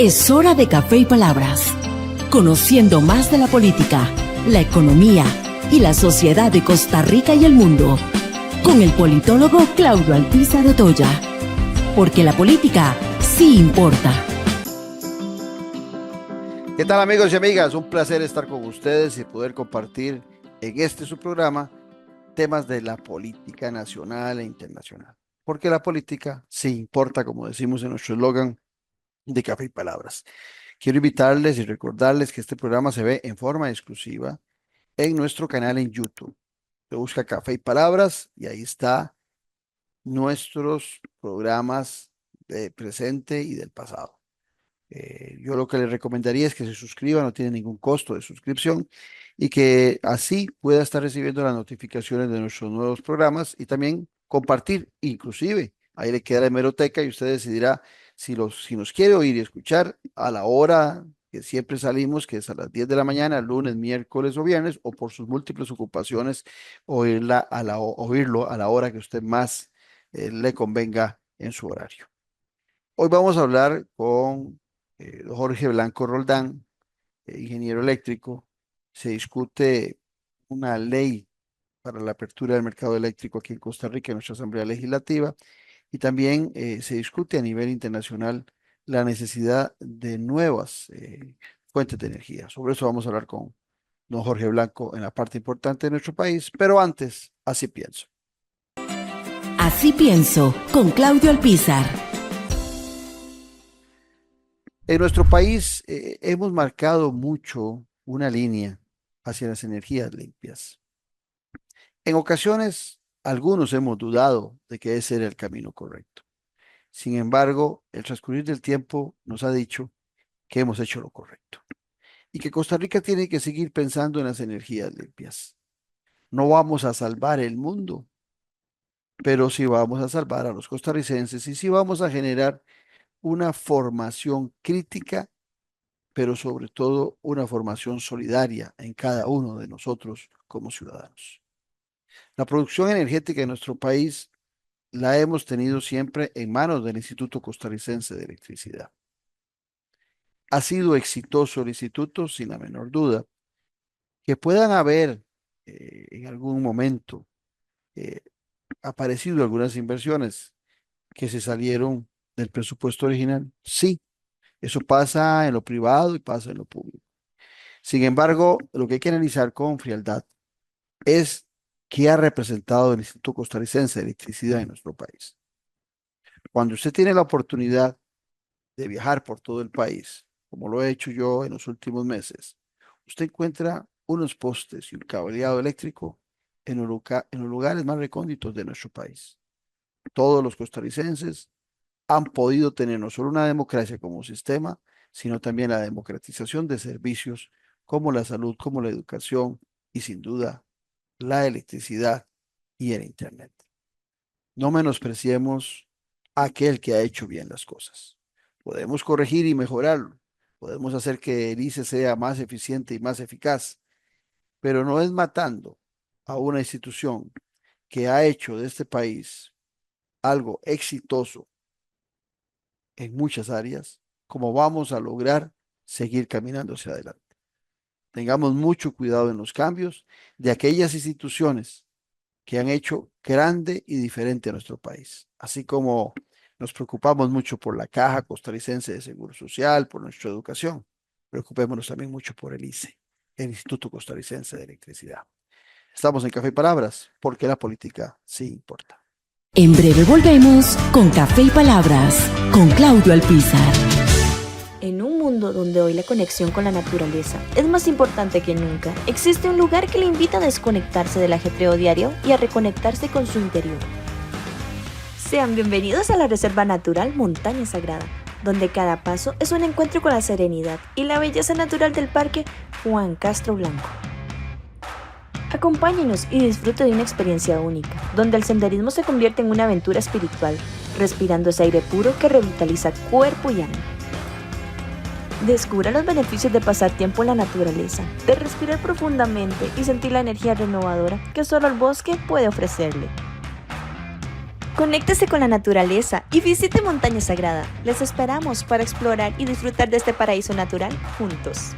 Es hora de Café y Palabras, conociendo más de la política, la economía y la sociedad de Costa Rica y el mundo, con el politólogo Claudio Alpizar Otoya, porque la política sí importa. ¿Qué tal, amigos y amigas? Un placer estar con ustedes y poder compartir en su programa temas de la política nacional e internacional, porque la política sí importa, como decimos en nuestro eslogan de Café y Palabras. Quiero invitarles y recordarles que este programa se ve en forma exclusiva en nuestro canal en YouTube. Se busca Café y Palabras y ahí está nuestros programas de presente y del pasado. Yo lo que les recomendaría es que se suscriban, no tiene ningún costo de suscripción y que así pueda estar recibiendo las notificaciones de nuestros nuevos programas y también compartir, inclusive ahí le queda la hemeroteca y usted decidirá si nos quiere oír y escuchar a la hora que siempre salimos, que es a las 10 de la mañana, lunes, miércoles o viernes, o por sus múltiples ocupaciones, oírlo a la hora que usted más le convenga en su horario. Hoy vamos a hablar con Jorge Blanco Roldán, ingeniero eléctrico. Se discute una ley para la apertura del mercado eléctrico aquí en Costa Rica, en nuestra Asamblea Legislativa, y también se discute a nivel internacional la necesidad de nuevas fuentes de energía. Sobre eso vamos a hablar con don Jorge Blanco en la parte importante de nuestro país, pero antes, así pienso. Así pienso, con Claudio Alpizar. En nuestro país hemos marcado mucho una línea hacia las energías limpias. En ocasiones, algunos hemos dudado de que ese era el camino correcto. Sin embargo, el transcurrir del tiempo nos ha dicho que hemos hecho lo correcto y que Costa Rica tiene que seguir pensando en las energías limpias. No vamos a salvar el mundo, pero sí vamos a salvar a los costarricenses y sí vamos a generar una formación crítica, pero sobre todo una formación solidaria en cada uno de nosotros como ciudadanos. La producción energética en nuestro país la hemos tenido siempre en manos del Instituto Costarricense de Electricidad. Ha sido exitoso el instituto, sin la menor duda. Que puedan haber en algún momento aparecido algunas inversiones que se salieron del presupuesto original, sí, eso pasa en lo privado y pasa en lo público. Sin embargo, lo que hay que analizar con frialdad es qué ha representado el Instituto Costarricense de Electricidad en nuestro país. Cuando usted tiene la oportunidad de viajar por todo el país, como lo he hecho yo en los últimos meses, usted encuentra unos postes y un cableado eléctrico en los lugares más recónditos de nuestro país. Todos los costarricenses han podido tener no solo una democracia como sistema, sino también la democratización de servicios como la salud, como la educación y sin duda la electricidad y el Internet. No menospreciemos a aquel que ha hecho bien las cosas. Podemos corregir y mejorarlo. Podemos hacer que el ICE sea más eficiente y más eficaz, pero no es matando a una institución que ha hecho de este país algo exitoso en muchas áreas, como vamos a lograr seguir caminando hacia adelante. Tengamos mucho cuidado en los cambios de aquellas instituciones que han hecho grande y diferente a nuestro país, así como nos preocupamos mucho por la Caja Costarricense de Seguro Social, por nuestra educación. Preocupémonos también mucho por el ICE, el Instituto Costarricense de Electricidad. Estamos en Café y Palabras, porque la política sí importa. En breve volvemos con Café y Palabras, con Claudio Alpizar. En un mundo donde hoy la conexión con la naturaleza es más importante que nunca, existe un lugar que le invita a desconectarse del ajetreo diario y a reconectarse con su interior. Sean bienvenidos a la Reserva Natural Montaña Sagrada, donde cada paso es un encuentro con la serenidad y la belleza natural del Parque Juan Castro Blanco. Acompáñenos y disfrute de una experiencia única, donde el senderismo se convierte en una aventura espiritual, respirando ese aire puro que revitaliza cuerpo y alma. Descubra los beneficios de pasar tiempo en la naturaleza, de respirar profundamente y sentir la energía renovadora que solo el bosque puede ofrecerle. Conéctese con la naturaleza y visite Montaña Sagrada. Les esperamos para explorar y disfrutar de este paraíso natural juntos.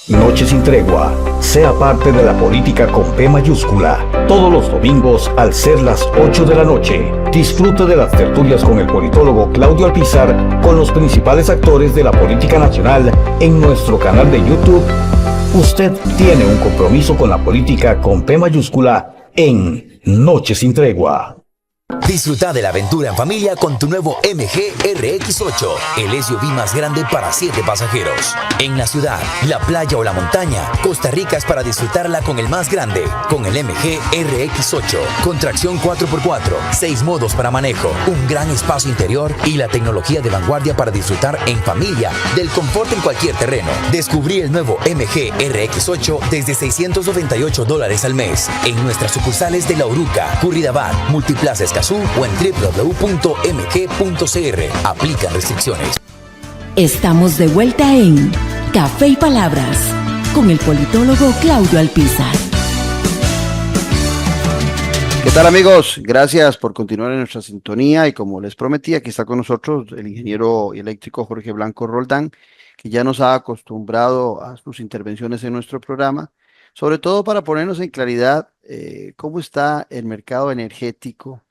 Noche sin tregua. Sea parte de la política con P mayúscula. Todos los domingos al ser las 8 de la noche. Disfrute de las tertulias con el politólogo Claudio Alpizar con los principales actores de la política nacional en nuestro canal de YouTube. Usted tiene un compromiso con la política con P mayúscula en Noche sin tregua. Disfruta de la aventura en familia con tu nuevo MG RX8, el SUV más grande para 7 pasajeros. En la ciudad, la playa o la montaña, Costa Rica es para disfrutarla con el más grande, con el MG RX8, con tracción 4x4, 6 modos para manejo, un gran espacio interior y la tecnología de vanguardia para disfrutar en familia del confort en cualquier terreno. Descubrí el nuevo MG RX8 desde $698 al mes en nuestras sucursales de La Uruca, Curridabat, Multiplaza Escazú o en www.mg.cr. Aplican restricciones. Estamos de vuelta en Café y Palabras con el politólogo Claudio Alpizar. ¿Qué tal, amigos? Gracias por continuar en nuestra sintonía y como les prometí, aquí está con nosotros el ingeniero eléctrico Jorge Blanco Roldán, que ya nos ha acostumbrado a sus intervenciones en nuestro programa, sobre todo para ponernos en claridad cómo está el mercado energético,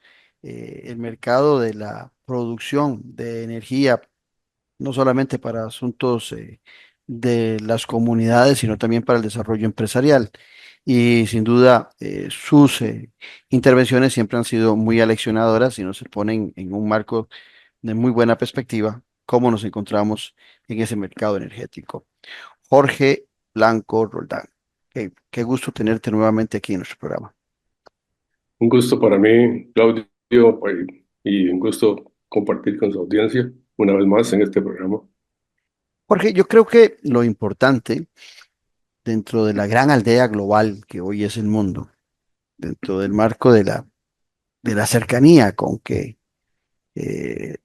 el mercado de la producción de energía, no solamente para asuntos de las comunidades, sino también para el desarrollo empresarial. Y sin duda, sus intervenciones siempre han sido muy aleccionadoras y nos ponen en un marco de muy buena perspectiva cómo nos encontramos en ese mercado energético. Jorge Blanco Roldán, qué gusto tenerte nuevamente aquí en nuestro programa. Un gusto para mí, Claudio, y un gusto compartir con su audiencia una vez más en este programa. Jorge, yo creo que lo importante dentro de la gran aldea global que hoy es el mundo, dentro del marco de la cercanía con que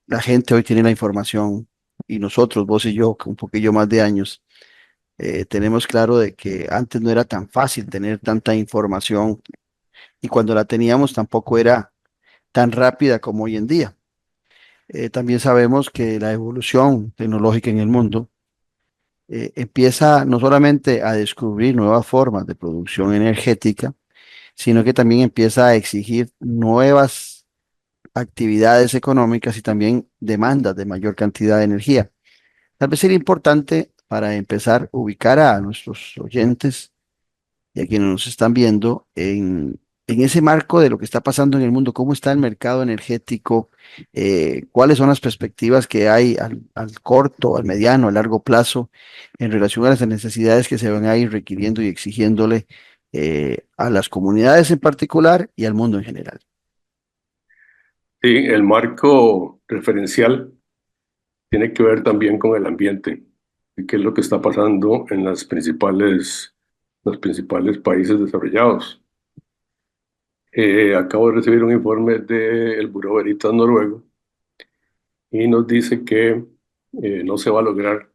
la gente hoy tiene la información y nosotros, vos y yo, con un poquillo más de años, tenemos claro de que antes no era tan fácil tener tanta información y cuando la teníamos tampoco era tan rápida como hoy en día. También sabemos que la evolución tecnológica en el mundo empieza no solamente a descubrir nuevas formas de producción energética, sino que también empieza a exigir nuevas actividades económicas y también demandas de mayor cantidad de energía. Tal vez sería importante para empezar ubicar a nuestros oyentes y a quienes nos están viendo en ese marco de lo que está pasando en el mundo, cómo está el mercado energético, cuáles son las perspectivas que hay al corto, al mediano, al largo plazo en relación a las necesidades que se van a ir requiriendo y exigiéndole a las comunidades en particular y al mundo en general. Sí, el marco referencial tiene que ver también con el ambiente y qué es lo que está pasando en los principales países desarrollados. Acabo de recibir un informe del Buró Veritas noruego y nos dice que no se va a lograr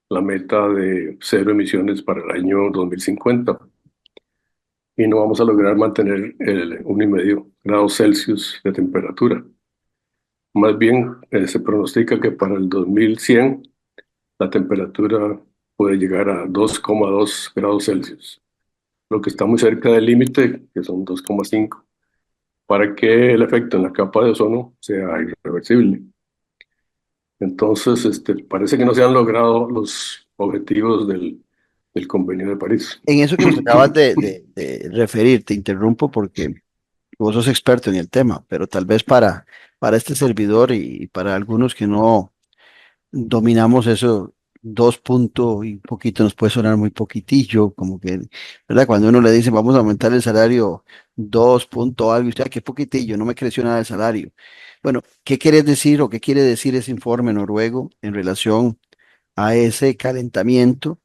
la meta de 0 emisiones para el año 2050 y no vamos a lograr mantener el 1,5 grados Celsius de temperatura. Más bien, se pronostica que para el 2100 la temperatura puede llegar a 2,2 grados Celsius, lo que está muy cerca del límite, que son 2,5, para que el efecto en la capa de ozono sea irreversible. Entonces, parece que no se han logrado los objetivos del Convenio de París. En eso que nos acabas de referir, te interrumpo porque vos sos experto en el tema, pero tal vez para este servidor y para algunos que no dominamos eso, 2 puntos y un poquito nos puede sonar muy poquitillo, como que, ¿verdad? Cuando uno le dice vamos a aumentar el salario 2 algo, y usted, qué poquitillo, no me creció nada el salario. Bueno, ¿qué quieres decir o qué quiere decir ese informe noruego en relación a ese calentamiento?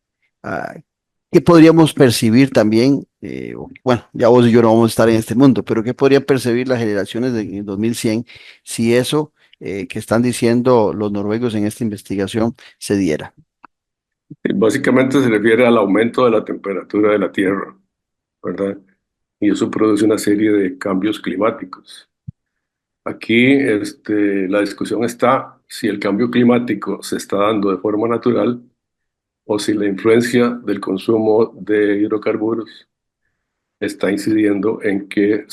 ¿Qué podríamos percibir también? Bueno, ya vos y yo no vamos a estar en este mundo, pero ¿qué podrían percibir las generaciones de 2100 si eso que están diciendo los noruegos en esta investigación se diera? Básicamente se refiere al aumento de la temperatura de la Tierra, ¿verdad? Y eso produce una serie de cambios climáticos. Aquí la discusión está si el cambio climático se está dando de forma natural o si la influencia del consumo de hidrocarburos está incidiendo en que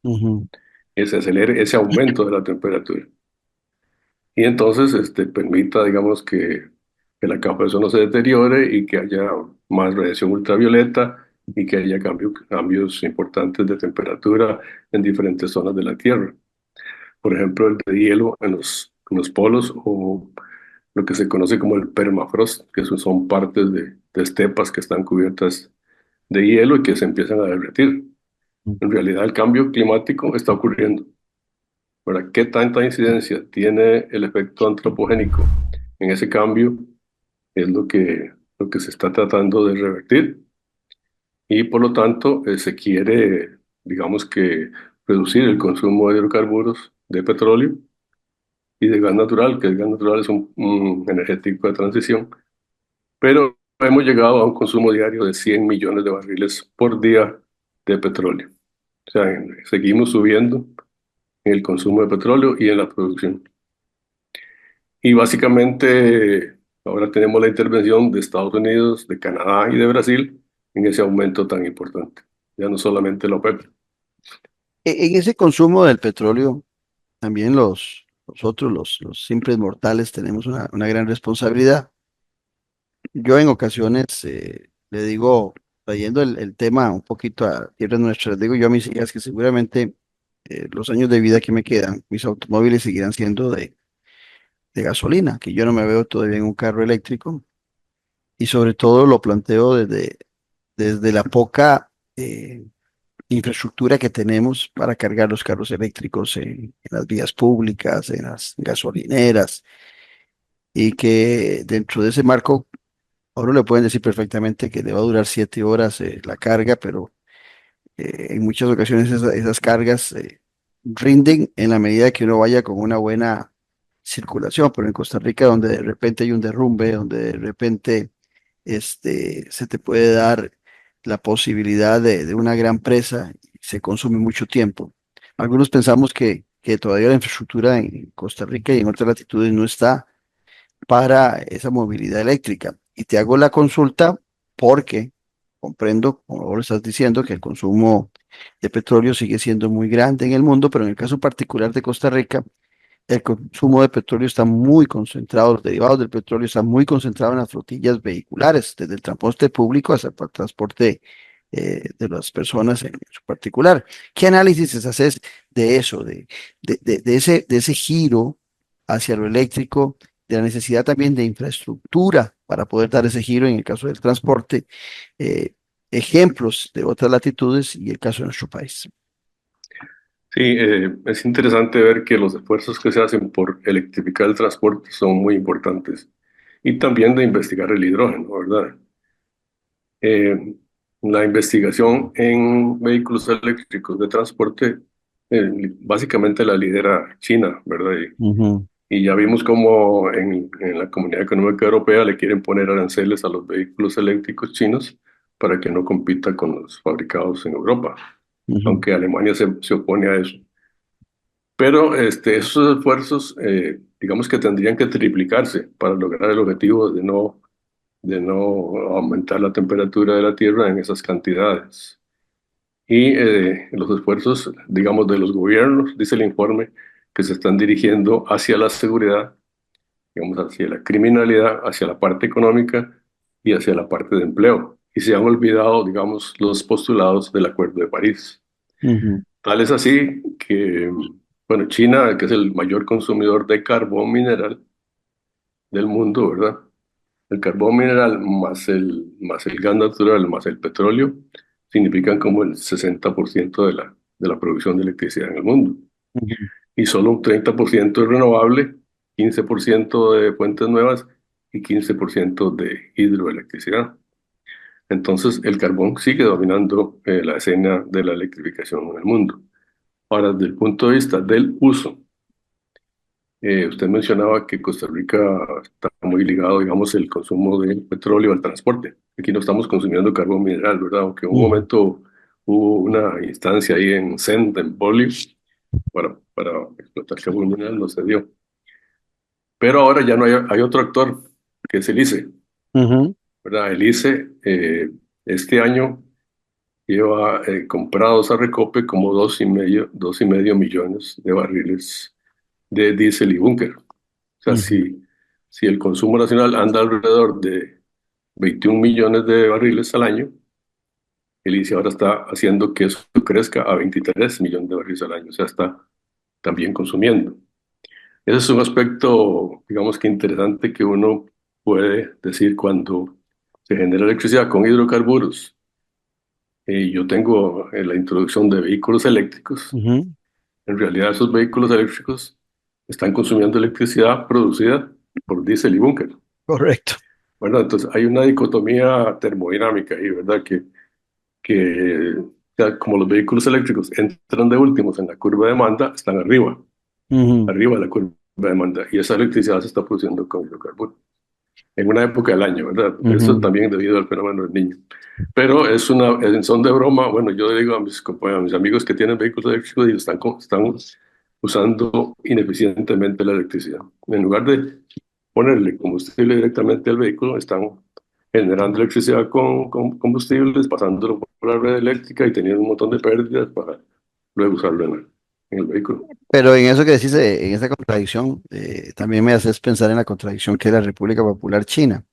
Ujú. se acelere ese aumento de la temperatura. Y entonces permita, digamos, que la capa de ozono se deteriore y que haya más radiación ultravioleta y que haya cambios importantes de temperatura en diferentes zonas de la Tierra. Por ejemplo, el de hielo en los polos o lo que se conoce como el permafrost, que son partes de estepas que están cubiertas de hielo y que se empiezan a derretir. En realidad, el cambio climático está ocurriendo. Ahora, ¿qué tanta incidencia tiene el efecto antropogénico en ese cambio? Es lo que se está tratando de revertir y por lo tanto se quiere, digamos que, reducir el consumo de hidrocarburos, de petróleo y de gas natural, que el gas natural es un energético de transición, pero hemos llegado a un consumo diario de 100 millones de barriles por día de petróleo. O sea, seguimos subiendo en el consumo de petróleo y en la producción. Y básicamente ahora tenemos la intervención de Estados Unidos, de Canadá y de Brasil en ese aumento tan importante. Ya no solamente la OPEP. En ese consumo del petróleo, también nosotros, los simples mortales, tenemos una gran responsabilidad. Yo en ocasiones le digo, trayendo el tema un poquito a tierra nuestra, les digo yo a mis hijas que seguramente los años de vida que me quedan, mis automóviles seguirán siendo de gasolina, que yo no me veo todavía en un carro eléctrico y sobre todo lo planteo desde la poca infraestructura que tenemos para cargar los carros eléctricos en las vías públicas, en las gasolineras y que dentro de ese marco a uno le pueden decir perfectamente que le va a durar 7 horas la carga, pero en muchas ocasiones esas cargas rinden en la medida que uno vaya con una buena circulación, pero en Costa Rica donde de repente hay un derrumbe, donde de repente se te puede dar la posibilidad de una gran presa y se consume mucho tiempo. Algunos pensamos que todavía la infraestructura en Costa Rica y en otras latitudes no está para esa movilidad eléctrica. Y te hago la consulta porque comprendo, como vos lo estás diciendo, que el consumo de petróleo sigue siendo muy grande en el mundo, pero en el caso particular de Costa Rica, el consumo de petróleo está muy concentrado, los derivados del petróleo están muy concentrados en las flotillas vehiculares, desde el transporte público hasta el transporte de las personas en su particular. ¿Qué análisis haces de eso, de ese giro hacia lo eléctrico, de la necesidad también de infraestructura para poder dar ese giro en el caso del transporte? eh, Ejemplos de otras latitudes y el caso de nuestro país. Sí, es interesante ver que los esfuerzos que se hacen por electrificar el transporte son muy importantes y también de investigar el hidrógeno, ¿verdad? Eh, la investigación en vehículos eléctricos de transporte básicamente la lidera China, ¿verdad? Ujú, Y ya vimos cómo en la Comunidad Económica Europea le quieren poner aranceles a los vehículos eléctricos chinos para que no compita con los fabricados en Europa, ujú, aunque Alemania se opone a eso. Pero esos esfuerzos, digamos que tendrían que triplicarse para lograr el objetivo de no aumentar la temperatura de la Tierra en esas cantidades. Y los esfuerzos, digamos, de los gobiernos, dice el informe, que se están dirigiendo hacia la seguridad, digamos, hacia la criminalidad, hacia la parte económica y hacia la parte de empleo. Y se han olvidado, digamos, los postulados del Acuerdo de París. ujú, Tal es así que, bueno, China, que es el mayor consumidor de carbón mineral del mundo, ¿verdad? El carbón mineral más el gas natural más el petróleo significan como el 60% de la producción de electricidad en el mundo. ujú, Y solo un 30% es renovable, 15% de fuentes nuevas y 15% de hidroelectricidad. Entonces, el carbón sigue dominando la escena de la electrificación en el mundo. Ahora, desde el punto de vista del uso, usted mencionaba que Costa Rica está muy ligado, digamos, el consumo de petróleo al transporte. Aquí no estamos consumiendo carbón mineral, ¿verdad? Aunque en un ujú, momento hubo una instancia ahí en Send, en Bolivia, para explotar carbón mineral, no se dio. Pero ahora ya no hay otro actor, que es el ICE, Ujú, ¿verdad? El ICE este año lleva comprados a Recope como 2,5 millones de barriles de diésel y búnker. O sea, ujú. si el consumo nacional anda alrededor de 21 millones de barriles al año, el ICE ahora está haciendo que eso crezca a 23 millones de barriles al año. O sea, está también consumiendo. Ese es un aspecto, digamos que interesante, que uno puede decir cuando se genera electricidad con hidrocarburos. Y yo tengo la introducción de vehículos eléctricos. Ujú, En realidad, esos vehículos eléctricos están consumiendo electricidad producida por diésel y búnker, correcto. ¿verdad? Entonces, hay una dicotomía termodinámica ahí, ¿verdad? O sea, como los vehículos eléctricos entran de últimos en la curva de demanda, están Ujú, arriba de la curva de demanda, y esa electricidad se está produciendo con hidrocarburos en una época del año, ¿verdad? Eso ujú. también debido al fenómeno del niño. Pero en son de broma, bueno, yo le digo a mis amigos que tienen vehículos eléctricos y están usando ineficientemente la electricidad. En lugar de ponerle combustible directamente al vehículo, están generando electricidad con combustibles, pasándolo por la red eléctrica y teniendo un montón de pérdidas para luego usarlo en el vehículo. Pero en eso que decís, en esa contradicción, también me haces pensar en la contradicción que es la República Popular China.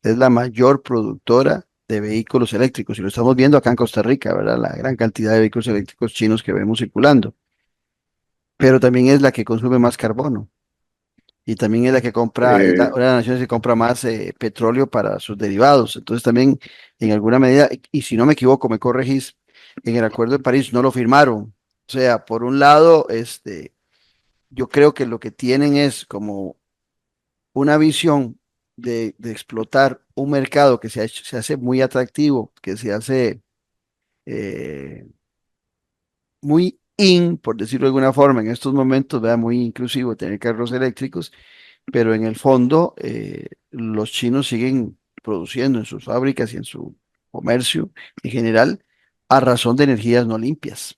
Es la mayor productora de vehículos eléctricos y lo estamos viendo acá en Costa Rica, ¿verdad? La gran cantidad de vehículos eléctricos chinos que vemos circulando, pero también es la que consume más carbono y también es la que compra, es Eh, una de las naciones que compra más petróleo para sus derivados. Entonces también, en alguna medida, y si no me equivoco, me corregís, en el Acuerdo de París no lo firmaron. O sea, por un lado, yo creo que lo que tienen es como una visión de explotar un mercado que se hace muy atractivo, que se hace eh, muy por decirlo de alguna forma, en estos momentos, ¿verdad? Muy inclusivo tener carros eléctricos, pero en el fondo los chinos siguen produciendo en sus fábricas y en su comercio en general a razón de energías no limpias.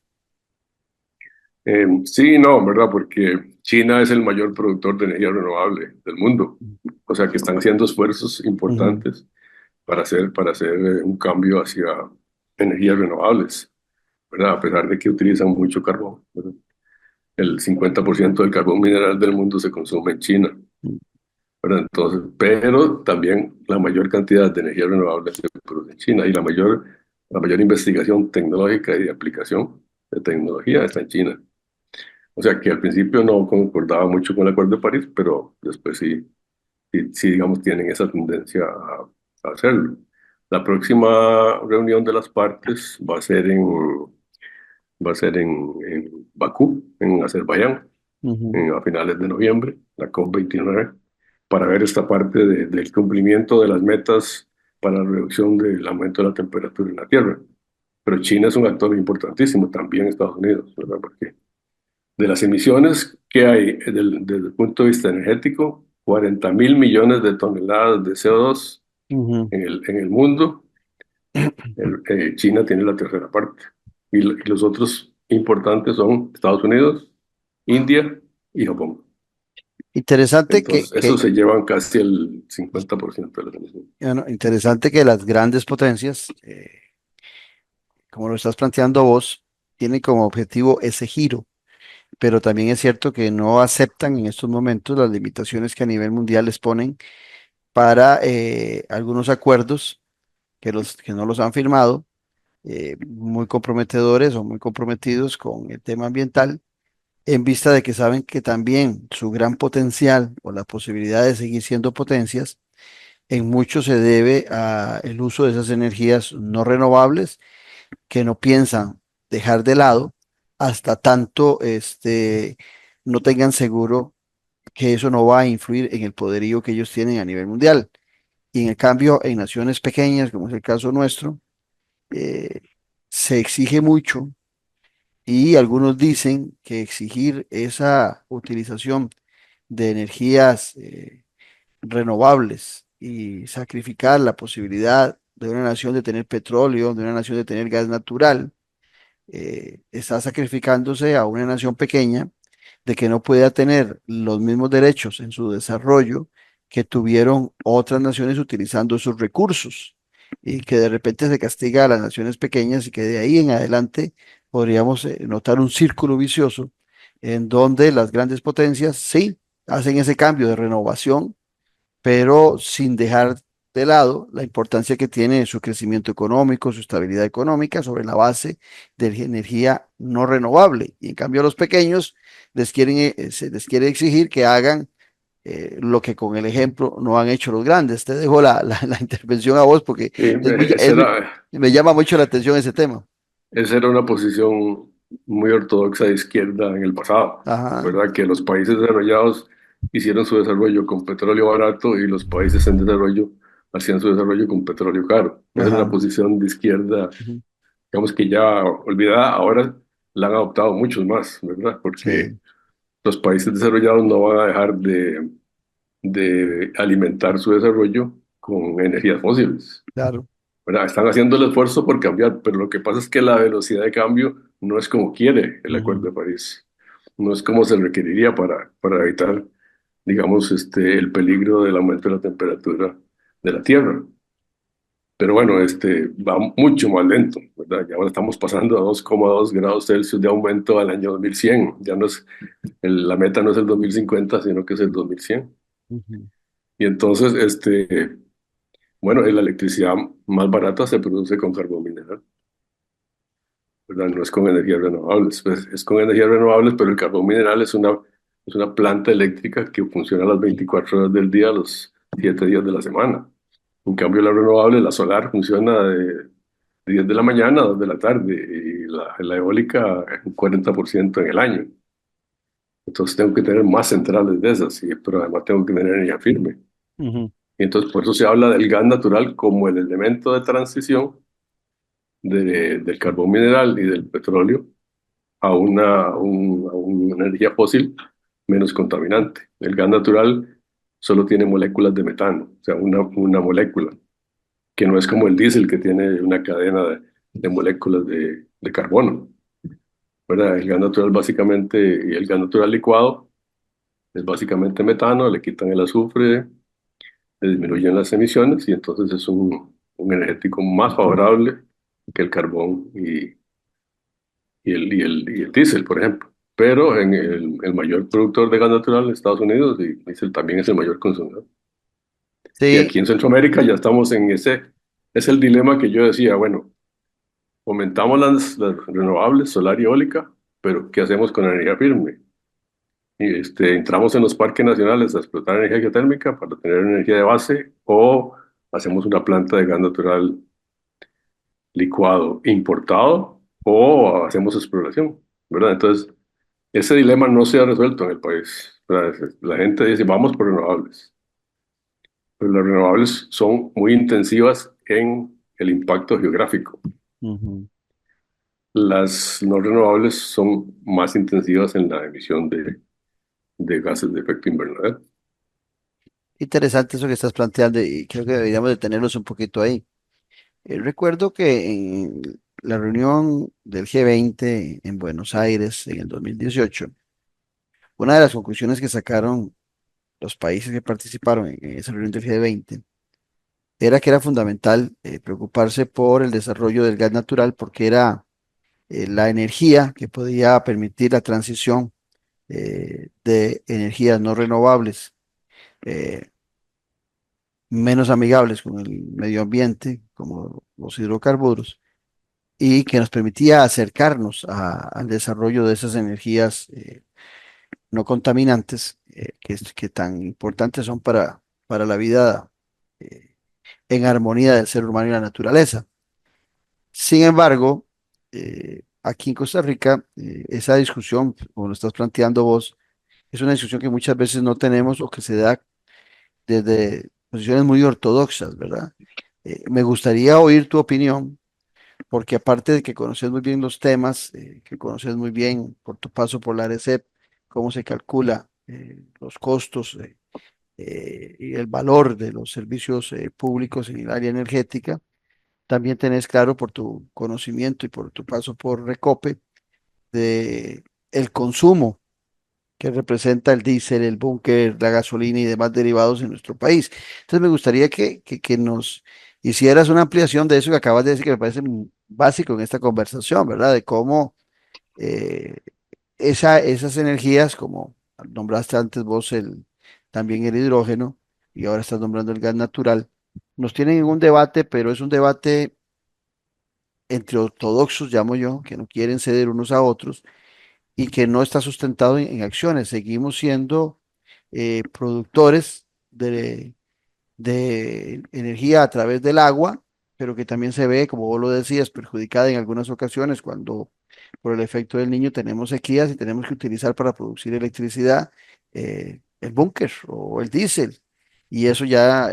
Sí, no, ¿verdad? Porque China es el mayor productor de energía renovable del mundo. O sea que están haciendo esfuerzos Ujú, importantes para hacer un cambio hacia energías renovables, ¿verdad? A pesar de que utilizan mucho carbón, ¿verdad? El 50% del carbón mineral del mundo se consume en China, ¿verdad? Entonces, pero también la mayor cantidad de energía renovable se produce en China y la mayor investigación tecnológica y de aplicación de tecnología está en China. O sea que al principio no concordaba mucho con el Acuerdo de París, pero después sí, digamos, tienen esa tendencia a hacerlo. La próxima reunión de las partes va a ser en Bakú, en Azerbaiyán, ujú. a finales de noviembre, la COP29, para ver esta parte del cumplimiento de las metas para la reducción del aumento de la temperatura en la Tierra. Pero China es un actor importantísimo, también Estados Unidos, ¿verdad? Porque de las emisiones que hay desde el punto de vista energético, 40.000 millones de toneladas de CO2 Ujú. en el mundo. China tiene la tercera parte. Y los otros importantes son Estados Unidos, India y Japón. Interesante Entonces, esos se llevan casi el 50% de las emisiones. bueno, interesante que las grandes potencias, como lo estás planteando vos, tienen como objetivo ese giro, pero también es cierto que no aceptan en estos momentos las limitaciones que a nivel mundial les ponen para algunos acuerdos que no los han firmado, muy comprometedores o muy comprometidos con el tema ambiental, en vista de que saben que también su gran potencial o la posibilidad de seguir siendo potencias en mucho se debe al uso de esas energías no renovables que no piensan dejar de lado hasta tanto no tengan seguro que eso no va a influir en el poderío que ellos tienen a nivel mundial. Y en el cambio, en naciones pequeñas, como es el caso nuestro, eh, se exige mucho y algunos dicen que exigir esa utilización de energías renovables y sacrificar la posibilidad de una nación de tener petróleo, de una nación de tener gas natural, está sacrificándose a una nación pequeña de que no pueda tener los mismos derechos en su desarrollo que tuvieron otras naciones utilizando esos recursos y que de repente se castiga a las naciones pequeñas y que de ahí en adelante podríamos notar un círculo vicioso en donde las grandes potencias sí hacen ese cambio de renovación, pero sin dejar de lado la importancia que tiene su crecimiento económico, su estabilidad económica sobre la base de energía no renovable. Y en cambio a los pequeños se les quiere exigir que hagan lo que con el ejemplo no han hecho los grandes. Te dejo la intervención a vos porque Sí, es muy- esa es muy- era, me llama mucho la atención ese tema. esa era una posición muy ortodoxa de izquierda en el pasado, Ajá, ¿verdad? Que los países desarrollados hicieron su desarrollo con petróleo barato y los países en desarrollo hacían su desarrollo con petróleo caro. Esa es una ajá, posición de izquierda, ujú, digamos que ya olvidada, ahora la han adoptado muchos más, ¿verdad? Porque sí, los países desarrollados no van a dejar de alimentar su desarrollo con energías fósiles, claro. ¿verdad? Están haciendo el esfuerzo por cambiar, pero lo que pasa es que la velocidad de cambio no es como quiere el Acuerdo Ujú, de París, no es como se requeriría para evitar, digamos, el peligro del aumento de la temperatura de la Tierra. Pero bueno, va mucho más lento, ¿verdad? Ya ahora estamos pasando a 2,2 grados Celsius de aumento al año 2100. Ya no es, la meta no es el 2050, sino que es el 2100. ujú, Y entonces, bueno, la electricidad más barata se produce con carbón mineral, ¿verdad? No es con energías renovables, pues, es con energías renovables, pero el carbón mineral es una planta eléctrica que funciona las 24 horas del día, los 7 días de la semana. En cambio, la renovable, la solar, funciona de 10 de la mañana a 2 de la tarde y la eólica un 40% en el año. Entonces tengo que tener más centrales de esas, pero además tengo que tener energía firme. ujú. Y entonces por eso se habla del gas natural como el elemento de transición del carbón mineral y del petróleo a una energía fósil menos contaminante. El gas natural solo tiene moléculas de metano, o sea, una molécula, que no es como el diésel que tiene una cadena de moléculas de carbono, ¿verdad? El gas natural básicamente, y el gas natural licuado es básicamente metano, le quitan el azufre, le disminuyen las emisiones y entonces es un energético más favorable que el carbón y el diésel, por ejemplo. Pero en el mayor productor de gas natural en Estados Unidos, y diésel también es el mayor consumidor. Y Sí, aquí en Centroamérica ya estamos en es el dilema que yo decía, bueno, aumentamos las renovables, solar y eólica, pero ¿qué hacemos con la energía firme? Y entramos en los parques nacionales a explotar energía geotérmica para tener energía de base o hacemos una planta de gas natural licuado importado o hacemos exploración, ¿verdad? Entonces, ese dilema no se ha resuelto en el país, ¿verdad? La gente dice, vamos por renovables, pero las renovables son muy intensivas en el impacto geográfico. ujú. Las no renovables son más intensivas en la emisión de gases de efecto invernadero. Interesante eso que estás planteando y creo que deberíamos detenernos un poquito ahí. Recuerdo que en la reunión del G20 en Buenos Aires en el 2018, una de las conclusiones que sacaron los países que participaron en esa reunión del G20 era que era fundamental preocuparse por el desarrollo del gas natural porque era la energía que podía permitir la transición de energías no renovables, eh, menos amigables con el medio ambiente, como los hidrocarburos y que nos permitía acercarnos al desarrollo de esas energías no contaminantes que tan importantes son para la vida en armonía del ser humano y la naturaleza. Sin embargo, aquí en Costa Rica, esa discusión, como lo estás planteando vos, es una discusión que muchas veces no tenemos o que se da desde posiciones muy ortodoxas, ¿verdad? Me gustaría oír tu opinión porque aparte de que conoces muy bien los temas, que conoces muy bien por tu paso por la ARECEP, cómo se calcula los costos y el valor de los servicios públicos en el área energética, también tenés claro por tu conocimiento y por tu paso por Recope de el consumo que representa el diésel, el búnker, la gasolina y demás derivados en nuestro país. Entonces me gustaría que nos hicieras una ampliación de eso que acabas de decir, que me parece básico en esta conversación, ¿verdad? De cómo eh, esas energías, como nombraste antes vos también el hidrógeno, y ahora estás nombrando el gas natural, nos tienen en un debate, pero es un debate entre ortodoxos, llamo yo, que no quieren ceder unos a otros y que no está sustentado en acciones. Seguimos siendo productores de energía a través del agua, pero que también se ve, como vos lo decías, perjudicada en algunas ocasiones cuando por el efecto del niño tenemos sequías y tenemos que utilizar para producir electricidad el búnker o el diésel. Y eso ya,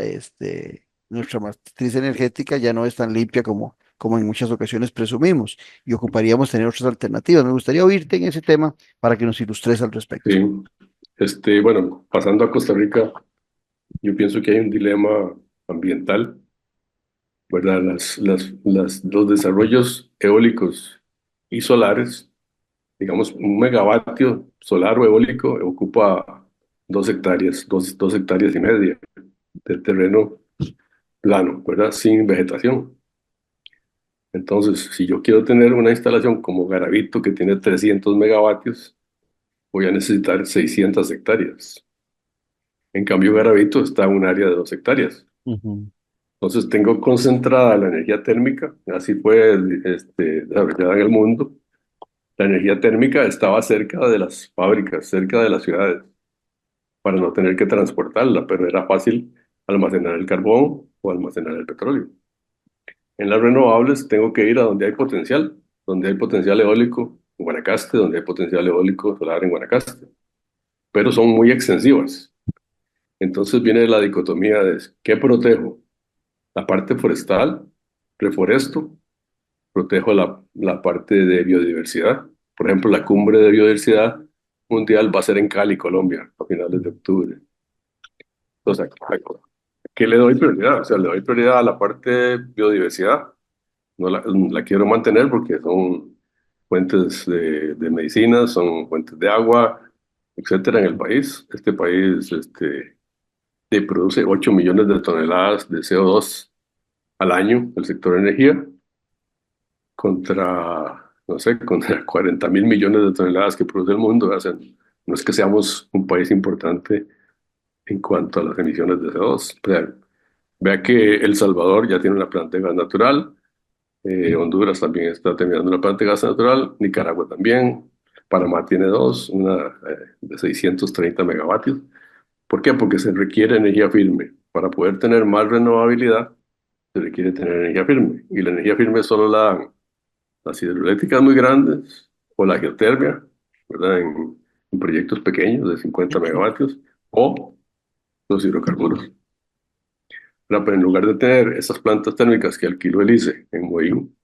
nuestra matriz energética ya no es tan limpia como en muchas ocasiones presumimos y ocuparíamos tener otras alternativas. Me gustaría oírte en ese tema para que nos ilustres al respecto. Sí, bueno, pasando a Costa Rica, yo pienso que hay un dilema ambiental, ¿verdad? Los desarrollos eólicos y solares, digamos, un megavatio solar o eólico ocupa 2 hectáreas, 2 hectáreas y media de terreno plano, ¿verdad? Sin vegetación. Entonces, si yo quiero tener una instalación como Garavito, que tiene 300 megavatios, voy a necesitar 600 hectáreas. En cambio, Garavito está en un área de 2 hectáreas. Ujú. Entonces, tengo concentrada la energía térmica, así fue desarrollada en el mundo. La energía térmica estaba cerca de las fábricas, cerca de las ciudades, para no tener que transportarla, pero era fácil almacenar el carbón o almacenar el petróleo. En las renovables tengo que ir a donde hay potencial eólico en Guanacaste, donde hay potencial eólico solar en Guanacaste, pero son muy extensivas. Entonces viene la dicotomía de ¿qué protejo? La parte forestal, reforesto, protejo la parte de biodiversidad. Por ejemplo, la cumbre de biodiversidad mundial va a ser en Cali, Colombia, a finales de octubre. Entonces, ¿qué le doy prioridad? O sea, le doy prioridad a la parte de biodiversidad. No la quiero mantener porque son fuentes de medicinas, son fuentes de agua, etcétera, en el país. Este país produce 8 millones de toneladas de CO2 al año, el sector energía, contra, no sé, contra 40.000 millones de toneladas que produce el mundo. O sea, no es que seamos un país importante en cuanto a las emisiones de CO2. O sea, vea que El Salvador ya tiene una planta de gas natural. Honduras también está terminando una planta de gas natural, Nicaragua también, Panamá tiene dos, una de 630 megavatios. ¿Por qué? Porque se requiere energía firme. Para poder tener más renovabilidad, se requiere tener energía firme. Y la energía firme solo la dan las hidroeléctricas muy grandes o la geotermia, ¿verdad? En proyectos pequeños de 50 megavatios o los hidrocarburos. Pero en lugar de tener esas plantas térmicas que alquiló el ICE en Moín,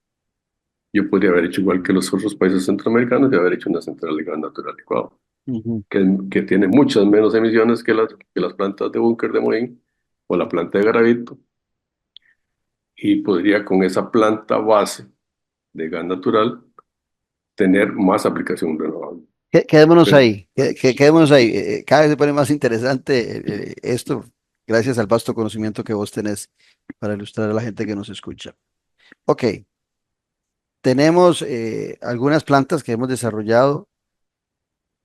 yo podría haber hecho igual que los otros países centroamericanos y haber hecho una central de gas natural licuado, Ujú. que tiene muchas menos emisiones que las plantas de búnker de Moín o la planta de Garavito, y podría con esa planta base de gas natural tener más aplicación renovable. Quedémonos Pero, ahí, quedémonos ahí. Cada vez se pone más interesante esto, gracias al vasto conocimiento que vos tenés para ilustrar a la gente que nos escucha. Ok, tenemos algunas plantas que hemos desarrollado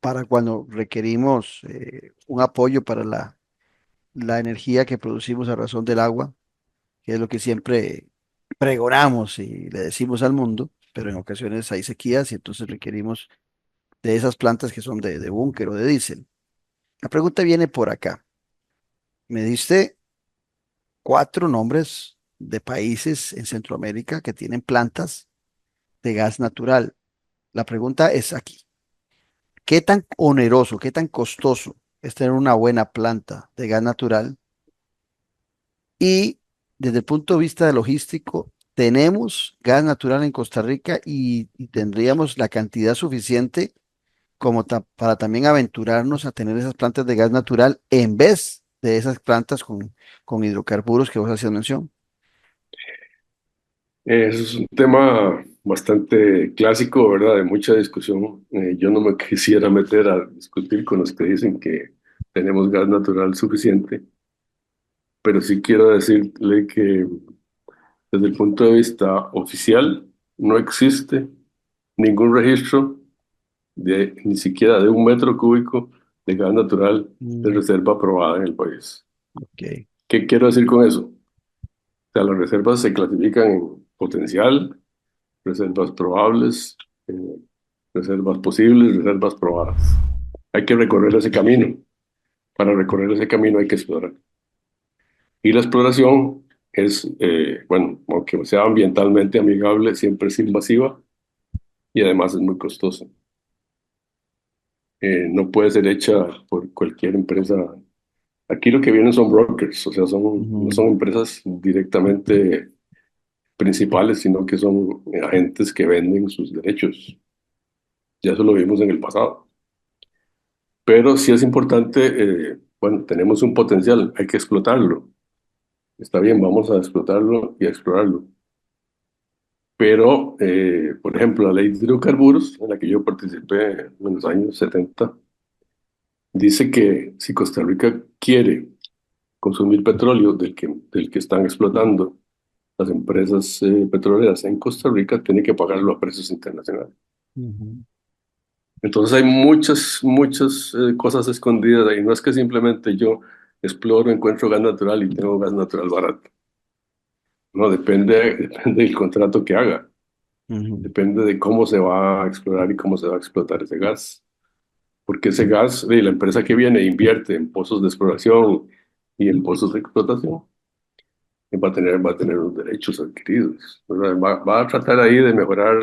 para cuando requerimos un apoyo para la energía que producimos a razón del agua, que es lo que siempre pregonamos y le decimos al mundo, pero en ocasiones hay sequías y entonces requerimos de esas plantas que son de búnker o de diésel. La pregunta viene por acá. Me diste 4 nombres de países en Centroamérica que tienen plantas de gas natural. La pregunta es aquí. ¿Qué tan oneroso, qué tan costoso es tener una buena planta de gas natural? Y desde el punto de vista logístico, ¿tenemos gas natural en Costa Rica y tendríamos la cantidad suficiente como para también aventurarnos a tener esas plantas de gas natural en vez de esas plantas con hidrocarburos que vos hacías mención? Es un tema bastante clásico, ¿verdad? De mucha discusión. Yo no me quisiera meter a discutir con los que dicen que tenemos gas natural suficiente, pero sí quiero decirle que desde el punto de vista oficial no existe ningún registro de ni siquiera de 1 metro cúbico de gas natural de Mm, reserva aprobada en el país. ok. ¿Qué quiero decir con eso? O sea, las reservas se clasifican en potencial, reservas probables, reservas posibles, reservas probadas. Hay que recorrer ese camino. Para recorrer ese camino hay que explorar. Y la exploración es, bueno, aunque sea ambientalmente amigable, siempre es invasiva y además es muy costosa. No puede ser hecha por cualquier empresa. Aquí lo que vienen son brokers, o sea, no son Ujú. empresas directamente principales, sino que son agentes que venden sus derechos. Ya eso lo vimos en el pasado. Pero sí es importante, bueno, tenemos un potencial, hay que explotarlo. Está bien, vamos a explotarlo y a explorarlo. Pero, por ejemplo, la ley de hidrocarburos, en la que yo participé en los años 70, dice que si Costa Rica quiere consumir petróleo del que están explotando las empresas petroleras en Costa Rica, tiene que pagarlo a precios internacionales. Ujú. Entonces hay muchas cosas escondidas ahí. No es que simplemente yo exploro, encuentro gas natural y tengo gas natural barato. No, depende del contrato que haga. Ujú. Depende de cómo se va a explorar y cómo se va a explotar ese gas. Porque ese gas, de la empresa que viene, invierte en pozos de exploración y en pozos de explotación, y va a tener los derechos adquiridos, ¿verdad? Va a tratar ahí de mejorar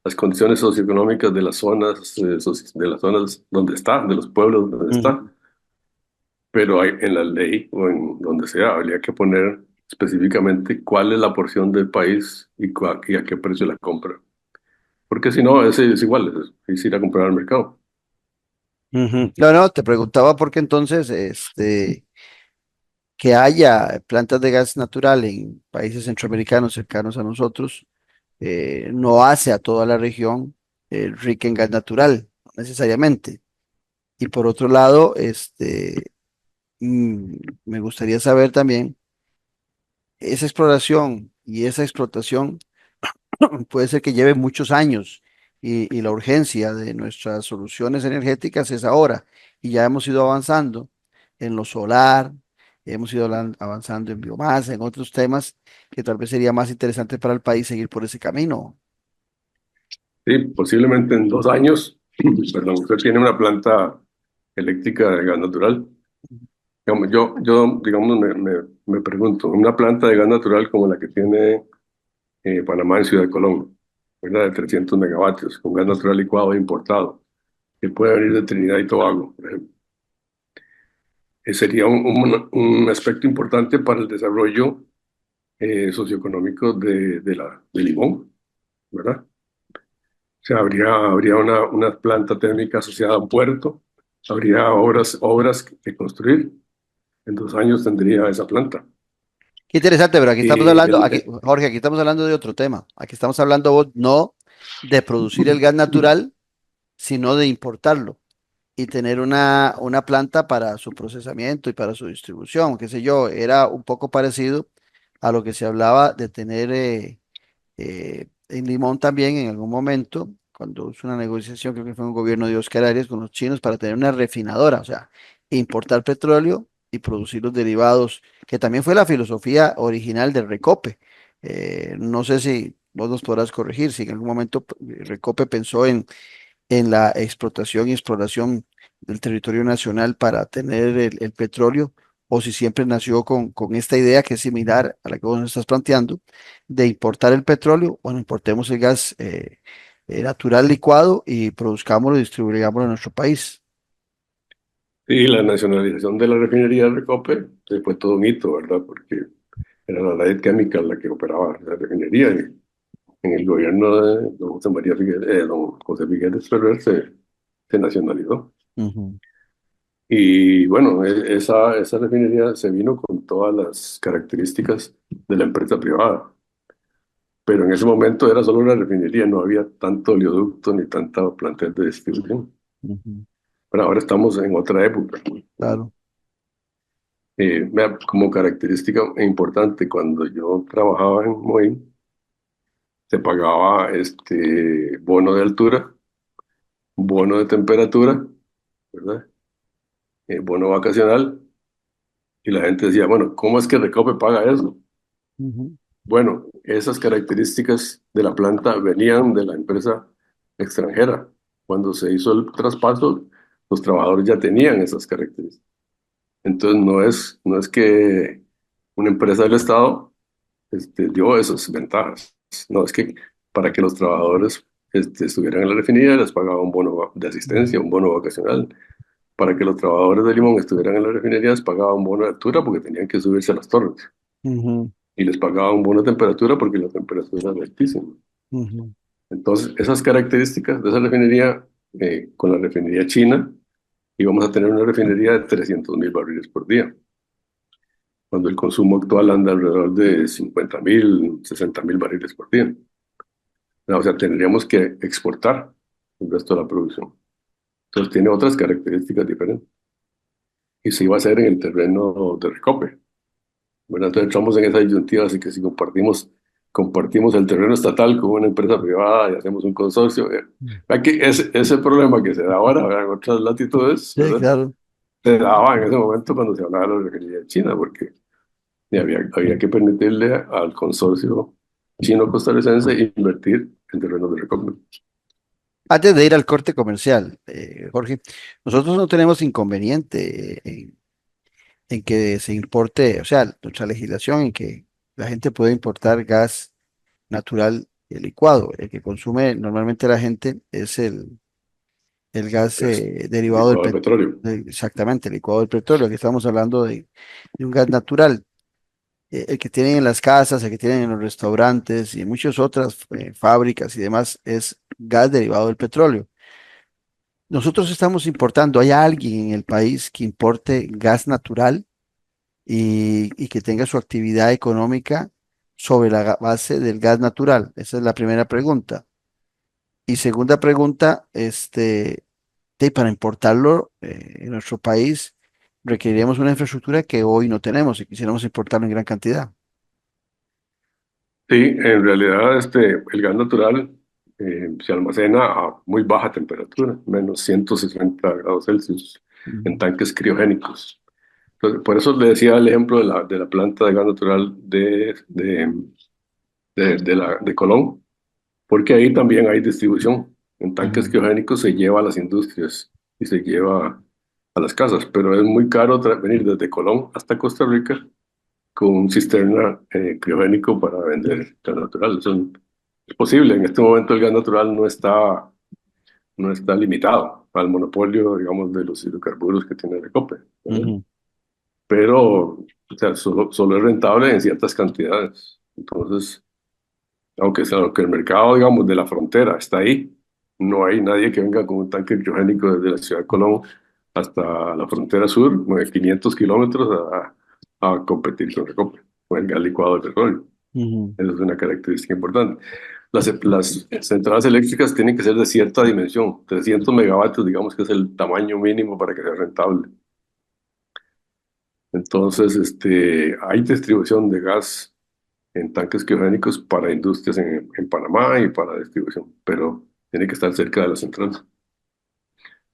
las condiciones socioeconómicas de las zonas, de las zonas donde está, de los pueblos donde está. Ujú. Pero en la ley o en donde sea, habría que poner específicamente cuál es la porción del país y a qué precio la compra. Porque si no, es igual, es ir a comprar al mercado. Ujú. No, no, te preguntaba porque entonces, que haya plantas de gas natural en países centroamericanos cercanos a nosotros, no hace a toda la región rica en gas natural, no necesariamente. Y por otro lado, mm, me gustaría saber también, esa exploración y esa explotación puede ser que lleve muchos años y la urgencia de nuestras soluciones energéticas es ahora. Y ya hemos ido avanzando en lo solar, hemos ido avanzando en biomasa, en otros temas que tal vez sería más interesante para el país seguir por ese camino. Sí, posiblemente en 2 años, perdón, usted tiene una planta eléctrica de gas natural. Digamos, digamos, me pregunto, una planta de gas natural como la que tiene Panamá en Ciudad de Colón, ¿verdad? De 300 megavatios, con gas natural licuado e importado, que puede venir de Trinidad y Tobago, por ejemplo. Sería un aspecto importante para el desarrollo socioeconómico de Limón, ¿verdad? O sea, habría una planta térmica asociada a un puerto, habría obras que construir. En 2 años tendría esa planta. Qué interesante, pero aquí estamos Y hablando, Jorge, aquí estamos hablando de otro tema. Aquí estamos hablando no de producir el gas natural, sino de importarlo y tener una planta para su procesamiento y para su distribución, qué sé yo, era un poco parecido a lo que se hablaba de tener en Limón también en algún momento, cuando hizo una negociación, creo que fue un gobierno de Oscar Arias con los chinos para tener una refinadora, o sea, importar petróleo y producir los derivados, que también fue la filosofía original del Recope. No sé si vos nos podrás corregir, si en algún momento Recope pensó en la explotación y exploración del territorio nacional para tener el petróleo, o si siempre nació con esta idea que es similar a la que vos nos estás planteando, de importar el petróleo. Bueno, importemos el gas natural licuado y produzcámoslo y distribuyámoslo en nuestro país. sí, la nacionalización de la refinería de Recope fue todo un hito, ¿verdad? Porque era la Light Chemical la que operaba la refinería. Y en el gobierno de don José Figueres Ferrer se nacionalizó. Ujú. Y bueno, esa refinería se vino con todas las características de la empresa privada. pero en ese momento era solo una refinería, no había tanto oleoducto ni tanta plantel de distribución. Ujú. Pero ahora estamos en otra época. Claro. Vea, como característica importante, cuando yo trabajaba en Moín, se pagaba bono de altura, bono de temperatura, ¿verdad? Bono vacacional, y la gente decía, bueno, ¿cómo es que Recope paga eso? Ujú. Bueno, esas características de la planta venían de la empresa extranjera. Cuando se hizo el traspaso, los trabajadores ya tenían esas características. Entonces no es que una empresa del Estado dio esas ventajas. No, es que para que los trabajadores estuvieran en la refinería les pagaba un bono de asistencia, un bono vacacional. Para que los trabajadores de Limón estuvieran en la refinería les pagaba un bono de altura porque tenían que subirse a las torres. Ujú. Y les pagaba un bono de temperatura porque la temperatura era altísima. Ujú. Entonces, esas características de esa refinería, con la refinería china, íbamos a tener una refinería de 300.000 barriles por día, cuando el consumo actual anda alrededor de 50.000, 60.000 barriles por día. O sea, tendríamos que exportar el resto de la producción. Entonces, tiene otras características diferentes. Y se iba a hacer en el terreno de Recope, ¿verdad? Entonces, entramos en esa disyuntiva, así que si compartimos el terreno estatal con una empresa privada y hacemos un consorcio, vea que ese problema que se da ahora, ¿verdad? En otras latitudes, Sí, ¿verdad? claro. Se daba en ese momento cuando se hablaba de la refinería de China, porque había que permitirle al consorcio chino-costarricense invertir en terrenos de Recope. Antes de ir al corte comercial, Jorge, nosotros no tenemos inconveniente en que se importe, o sea, nuestra legislación en que la gente puede importar gas natural licuado. El que consume normalmente la gente es el gas Es derivado licuado de petróleo. exactamente, el licuado del petróleo. Aquí estamos hablando de un gas natural. El que tienen en las casas, el que tienen en los restaurantes y en muchas otras fábricas y demás es gas derivado del petróleo. Nosotros estamos importando, ¿hay alguien en el país que importe gas natural y que tenga su actividad económica sobre la base del gas natural? Esa es la primera pregunta. Y segunda pregunta, para importarlo en nuestro país requeriremos una infraestructura que hoy no tenemos y quisiéramos importarlo en gran cantidad. Sí, en realidad el gas natural se almacena a muy baja temperatura, menos 160 grados Celsius, en Ujú. tanques criogénicos. Entonces, por eso le decía el ejemplo de la planta de gas natural de Colón, porque ahí también hay distribución. En tanques Ujú. criogénicos se lleva a las industrias y se lleva a las casas, pero es muy caro venir desde Colón hasta Costa Rica con un cisterna criogénico para vender gas natural. Eso es posible. En este momento el gas natural no está limitado al monopolio, digamos, de los hidrocarburos que tiene Recope, ¿verdad? Ujú. Pero, o sea, solo es rentable en ciertas cantidades. Entonces, aunque el mercado, digamos, de la frontera está ahí, no hay nadie que venga con un tanque criogénico desde la ciudad de Colón hasta la frontera sur, 500 kilómetros, a competir con Recope, con el gas licuado de petróleo. Ujú. Esa es una característica importante. Las centrales eléctricas tienen que ser de cierta dimensión, 300 megavatios, digamos que es el tamaño mínimo para que sea rentable. Entonces, hay distribución de gas en tanques criogénicos para industrias en Panamá y para distribución, pero tiene que estar cerca de la central.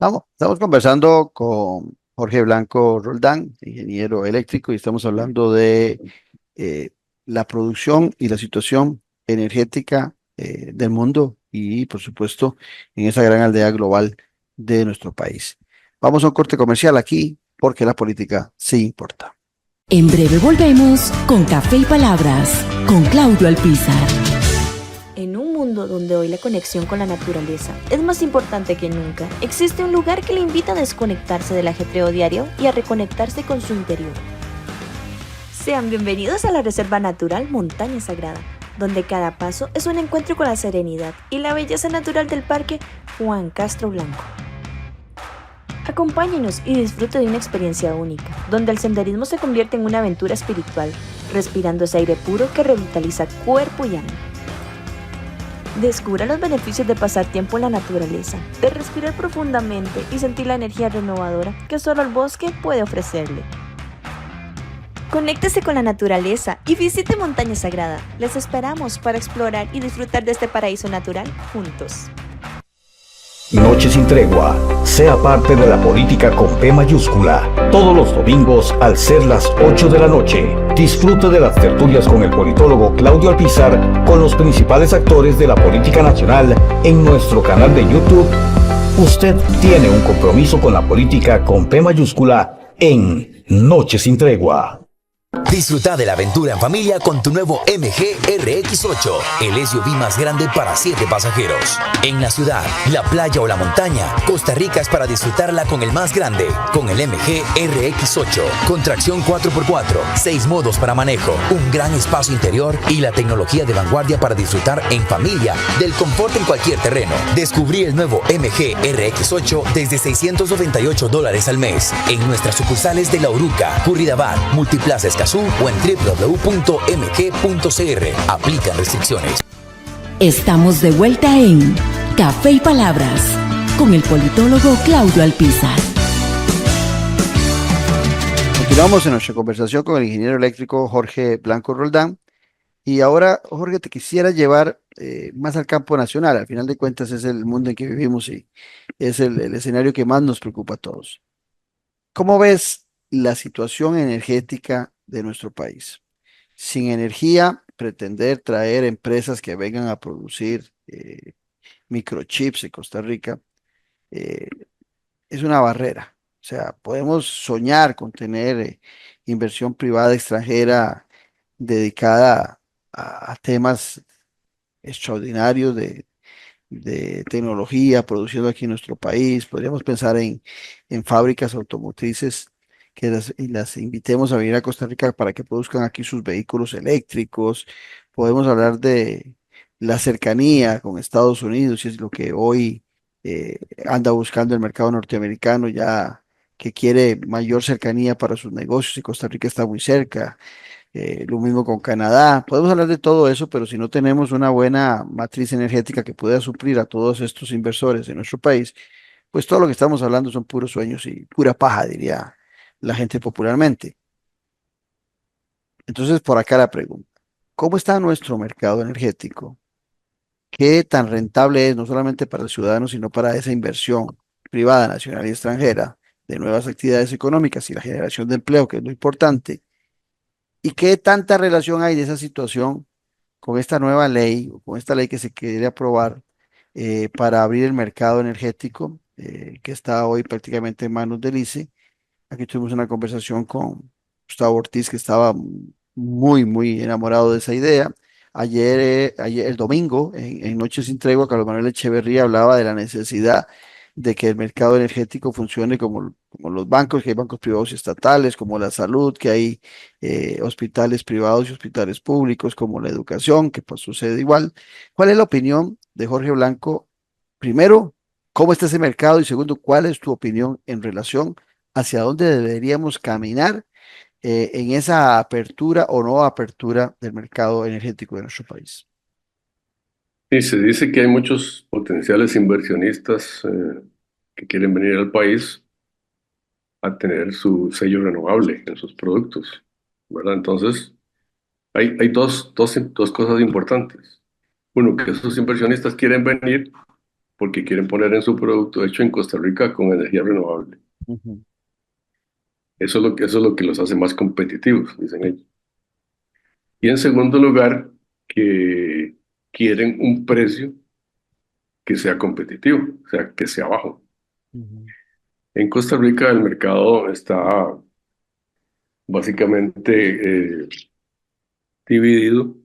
Estamos conversando con Jorge Blanco Roldán, ingeniero eléctrico, y estamos hablando de eh, la producción y la situación energética del mundo y, por supuesto, en esa gran aldea global de nuestro país. Vamos a un corte comercial aquí porque la política sí importa. En breve volvemos con Café y Palabras con Claudio Alpizar. En un mundo donde hoy la conexión con la naturaleza es más importante que nunca, existe un lugar que le invita a desconectarse del ajetreo diario y a reconectarse con su interior. Sean bienvenidos a la Reserva Natural Montaña Sagrada, donde cada paso es un encuentro con la serenidad y la belleza natural del Parque Juan Castro Blanco. Acompáñenos y disfrute de una experiencia única, donde el senderismo se convierte en una aventura espiritual, respirando ese aire puro que revitaliza cuerpo y alma. Descubra los beneficios de pasar tiempo en la naturaleza, de respirar profundamente y sentir la energía renovadora que solo el bosque puede ofrecerle. Conéctese con la naturaleza y visite Montaña Sagrada. Les esperamos para explorar y disfrutar de este paraíso natural juntos. Noche sin tregua. Sea parte de la política con P mayúscula. Todos los domingos al ser las 8 de la noche. Disfrute de las tertulias con el politólogo Claudio Alpizar con los principales actores de la política nacional en nuestro canal de YouTube. Usted tiene un compromiso con la política con P mayúscula en Noche sin tregua. Disfruta de la aventura en familia con tu nuevo MG RX8, el SUV más grande para 7 pasajeros. En la ciudad, la playa o la montaña, Costa Rica es para disfrutarla con el más grande, con el MG RX8, con tracción 4x4, 6 modos para manejo, un gran espacio interior y la tecnología de vanguardia para disfrutar en familia del confort en cualquier terreno. Descubrí el nuevo MG RX8 desde $698 al mes en nuestras sucursales de La Uruca, Curridabat, Multiplaza Escazú o en www.mg.cr. Aplican restricciones. Estamos de vuelta en Café y Palabras con el politólogo Claudio Alpizar. Continuamos en nuestra conversación con el ingeniero eléctrico Jorge Blanco Roldán. Y ahora, Jorge, te quisiera llevar más al campo nacional. Al final de cuentas es el mundo en que vivimos y es el escenario que más nos preocupa a todos. ¿Cómo ves la situación energética de nuestro país? Sin energía, pretender traer empresas que vengan a producir microchips en Costa Rica es una barrera. O sea, podemos soñar con tener inversión privada extranjera dedicada a temas extraordinarios de tecnología produciendo aquí en nuestro país. Podríamos pensar en fábricas automotrices que las invitemos a venir a Costa Rica para que produzcan aquí sus vehículos eléctricos. Podemos hablar de la cercanía con Estados Unidos, y es lo que hoy anda buscando el mercado norteamericano, ya que quiere mayor cercanía para sus negocios y Costa Rica está muy cerca. Lo mismo con Canadá. Podemos hablar de todo eso, pero si no tenemos una buena matriz energética que pueda suplir a todos estos inversores en nuestro país, pues todo lo que estamos hablando son puros sueños y pura paja, diría la gente popularmente. Entonces, por acá la pregunta, ¿cómo está nuestro mercado energético? ¿Qué tan rentable es no solamente para el ciudadano, sino para esa inversión privada, nacional y extranjera de nuevas actividades económicas y la generación de empleo, que es lo importante? ¿Y qué tanta relación hay de esa situación con esta nueva ley o con esta ley que se quiere aprobar para abrir el mercado energético que está hoy prácticamente en manos del ICE? Aquí tuvimos una conversación con Gustavo Ortiz, que estaba muy, muy enamorado de esa idea. Ayer el domingo, en Noche sin Tregua, Carlos Manuel Echeverría hablaba de la necesidad de que el mercado energético funcione como los bancos, que hay bancos privados y estatales, como la salud, que hay hospitales privados y hospitales públicos, como la educación, que pues sucede igual. ¿Cuál es la opinión de Jorge Blanco? Primero, ¿cómo está ese mercado? Y segundo, ¿cuál es tu opinión en relación hacia dónde deberíamos caminar en esa apertura o no apertura del mercado energético de nuestro país? Y se dice que hay muchos potenciales inversionistas que quieren venir al país a tener su sello renovable en sus productos, ¿verdad? Entonces, hay dos cosas importantes. Uno, que esos inversionistas quieren venir porque quieren poner en su producto hecho en Costa Rica con energía renovable. Ujú. Eso es lo que los hace más competitivos, dicen ellos. Y en segundo lugar, que quieren un precio que sea competitivo, o sea, que sea bajo. Ujú. En Costa Rica el mercado está básicamente dividido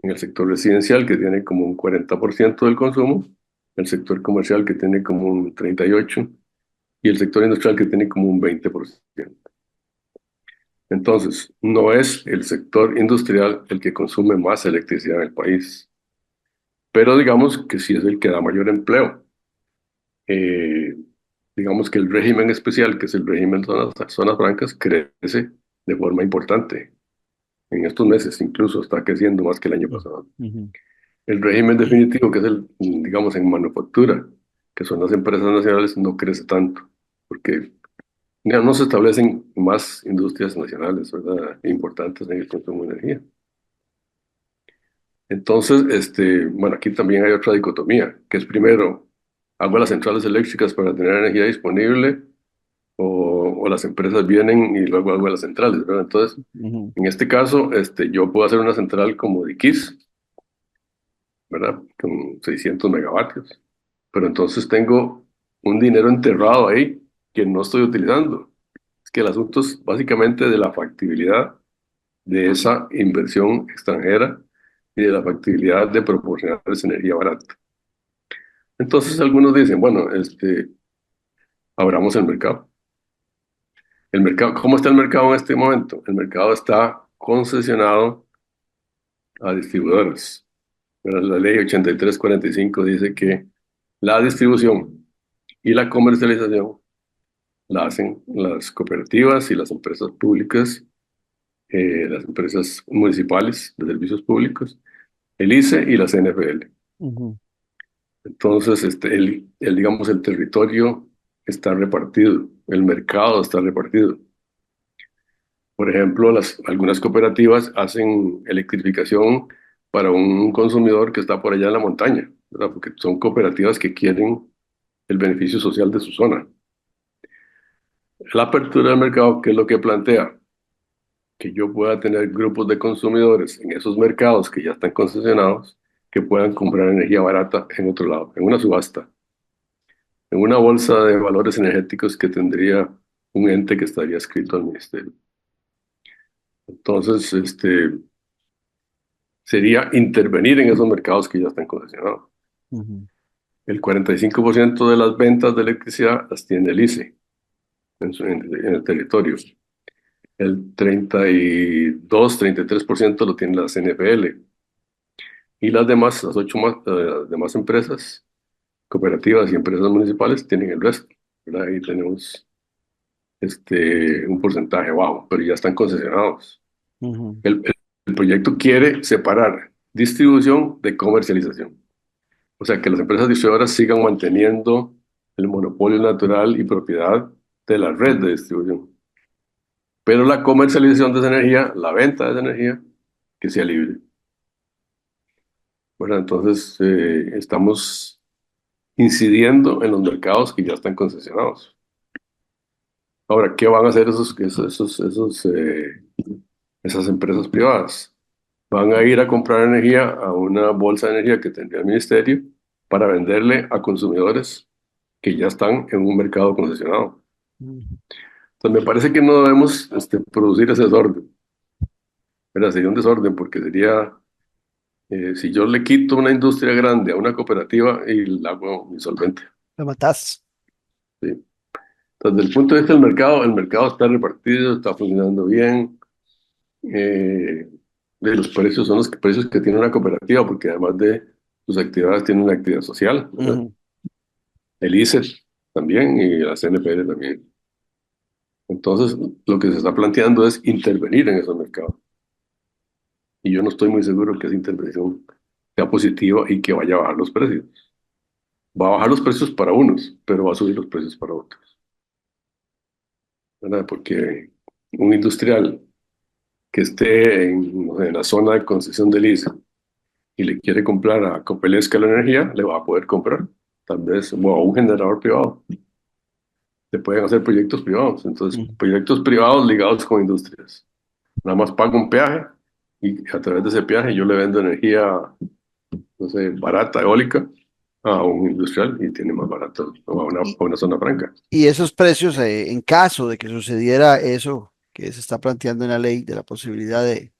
en el sector residencial, que tiene como un 40% del consumo, el sector comercial, que tiene como un 38%, y el sector industrial, que tiene como un 20%. Entonces, no es el sector industrial el que consume más electricidad en el país, pero digamos que sí es el que da mayor empleo. Digamos que el régimen especial, que es el régimen de zonas francas, crece de forma importante. En estos meses incluso está creciendo más que el año pasado. Ujú. El régimen definitivo, que es el, digamos, en manufactura, que son las empresas nacionales, no crece tanto, porque ya no se establecen más industrias nacionales, ¿verdad? Importantes en el consumo de energía. Entonces, bueno, aquí también hay otra dicotomía, que es primero, hago las centrales eléctricas para tener energía disponible, o las empresas vienen y luego hago las centrales, ¿verdad? Entonces, Ujú, en este caso, yo puedo hacer una central como de X, ¿verdad? Con 600 megavatios. Pero entonces tengo un dinero enterrado ahí que no estoy utilizando. Es que el asunto es básicamente de la factibilidad de esa inversión extranjera y de la factibilidad de proporcionar esa energía barata. Entonces algunos dicen, bueno, abramos el mercado. El mercado, ¿cómo está el mercado en este momento? El mercado está concesionado a distribuidores. Pero la ley 8345 dice que la distribución y la comercialización la hacen las cooperativas y las empresas públicas, las empresas municipales de servicios públicos, el ICE y la CNFL. ujú, Entonces, digamos, el territorio está repartido, el mercado está repartido. Por ejemplo, algunas cooperativas hacen electrificación para un consumidor que está por allá en la montaña, ¿verdad? Porque son cooperativas que quieren el beneficio social de su zona. La apertura del mercado, ¿qué es lo que plantea? Que yo pueda tener grupos de consumidores en esos mercados que ya están concesionados, que puedan comprar energía barata en otro lado, en una subasta, en una bolsa de valores energéticos que tendría un ente que estaría escrito al ministerio. Entonces, sería intervenir en esos mercados que ya están concesionados. ujú. El 45% de las ventas de electricidad las tiene el ICE en el territorio. El 33% lo tiene la CNPL. Y las demás, las demás empresas, cooperativas y empresas municipales tienen el resto, ¿verdad? Ahí tenemos un porcentaje bajo, pero ya están concesionados. Ujú, El proyecto quiere separar distribución de comercialización. O sea, que las empresas distribuidoras sigan manteniendo el monopolio natural y propiedad de la red de distribución. Pero la comercialización de esa energía, la venta de esa energía, que sea libre. Bueno, entonces estamos incidiendo en los mercados que ya están concesionados. Ahora, ¿qué van a hacer esas empresas privadas? Van a ir a comprar energía a una bolsa de energía que tendría el ministerio para venderle a consumidores que ya están en un mercado concesionado. ujú. Entonces, me parece que no debemos producir ese desorden. ¿Verdad? Sería un desorden porque sería, si yo le quito una industria grande a una cooperativa y la hago insolvente. Lo matás. ¿Sí? Entonces, desde el punto de vista del mercado, el mercado está repartido, está funcionando bien. De los precios son los precios que tiene una cooperativa, porque además de sus actividades tiene una actividad social, ¿verdad? Ujú, El ICE también y la CNPL también. Entonces, lo que se está planteando es intervenir en esos mercados. Y yo no estoy muy seguro que esa intervención sea positiva y que vaya a bajar los precios. Va a bajar los precios para unos, pero va a subir los precios para otros, ¿verdad? Porque un industrial que esté en la zona de concesión del ICE y le quiere comprar a Copelesca la energía, le va a poder comprar, tal vez, o a un generador privado. Se pueden hacer proyectos privados, entonces ujú. proyectos privados ligados con industrias. Nada más pago un peaje y a través de ese peaje yo le vendo energía, no sé, barata, eólica, a un industrial y tiene más barato Y, a una zona franca. y esos precios, en caso de que sucediera eso que se está planteando en la ley, de la posibilidad de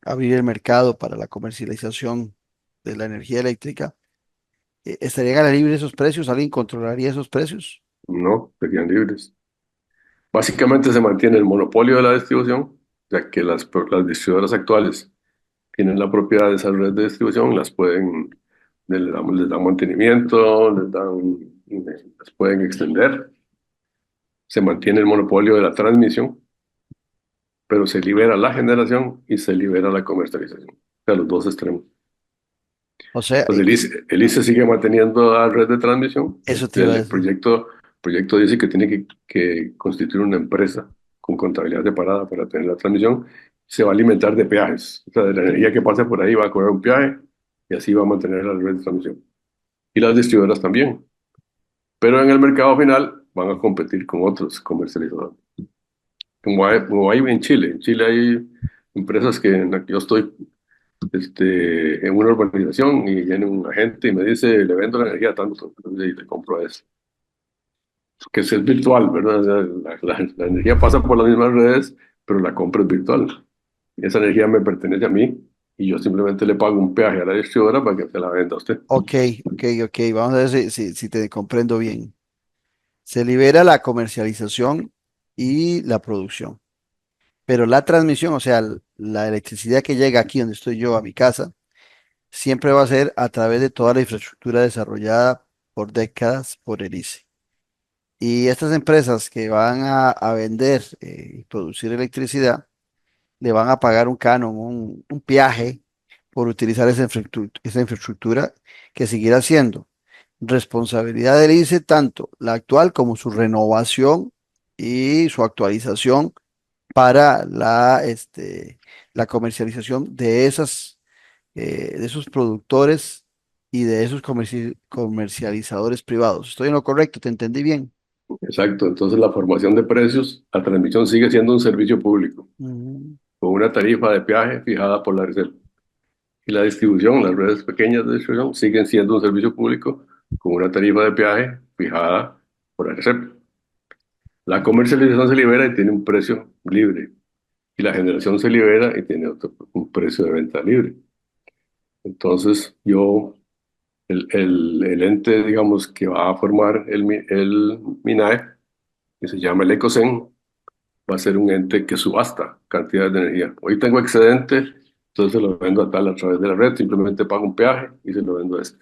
abrir el mercado para la comercialización de la energía eléctrica, ¿estarían a la libre esos precios? ¿Alguien controlaría esos precios? No, serían libres. Básicamente se mantiene el monopolio de la distribución, ya que las distribuidoras actuales tienen la propiedad de esa red de distribución, les dan mantenimiento, las pueden extender. Se mantiene el monopolio de la transmisión, pero se libera la generación y se libera la comercialización. O sea, los dos extremos. O sea, Pues el ICE sigue manteniendo la red de transmisión. eso te iba a El decir. proyecto dice que tiene que constituir una empresa con contabilidad separada para tener la transmisión. Se va a alimentar de peajes. O sea, de la energía que pasa por ahí va a cobrar un peaje y así va a mantener la red de transmisión. Y las distribuidoras también. Pero en el mercado final van a competir con otros comercializadores. Como hay en Chile. En Chile hay empresas que en la que yo estoy en una urbanización y viene un agente y me dice, le vendo la energía tanto, y le compro eso. Que es virtual, ¿verdad? O sea, la energía pasa por las mismas redes, pero la compra es virtual. Y esa energía me pertenece a mí y yo simplemente le pago un peaje a la distribuidora para que se la venda a usted. Ok, ok. Vamos a ver si te comprendo bien. Se libera la comercialización y la producción, pero la transmisión, o sea, la electricidad que llega aquí donde estoy yo a mi casa, siempre va a ser a través de toda la infraestructura desarrollada por décadas por el ICE. Y estas empresas que van a vender y producir electricidad, le van a pagar un canon, un peaje por utilizar esa infraestructura que seguirá siendo responsabilidad del ICE, tanto la actual como su renovación y su actualización para la comercialización de esos productores y de esos comercializadores privados. ¿Estoy en lo correcto? ¿Te entendí bien? Exacto, entonces la formación de precios, la transmisión sigue siendo un servicio público, Ujú, con una tarifa de peaje fijada por la reserva. Y la distribución, las redes pequeñas de distribución, siguen siendo un servicio público con una tarifa de peaje fijada por la reserva. La comercialización se libera y tiene un precio libre. Y la generación se libera y tiene un precio de venta libre. Entonces, el ente, digamos, que va a formar el MINAE, que se llama el ECOSEN, va a ser un ente que subasta cantidades de energía. Hoy tengo excedente, entonces se lo vendo a tal a través de la red, simplemente pago un peaje y se lo vendo a este.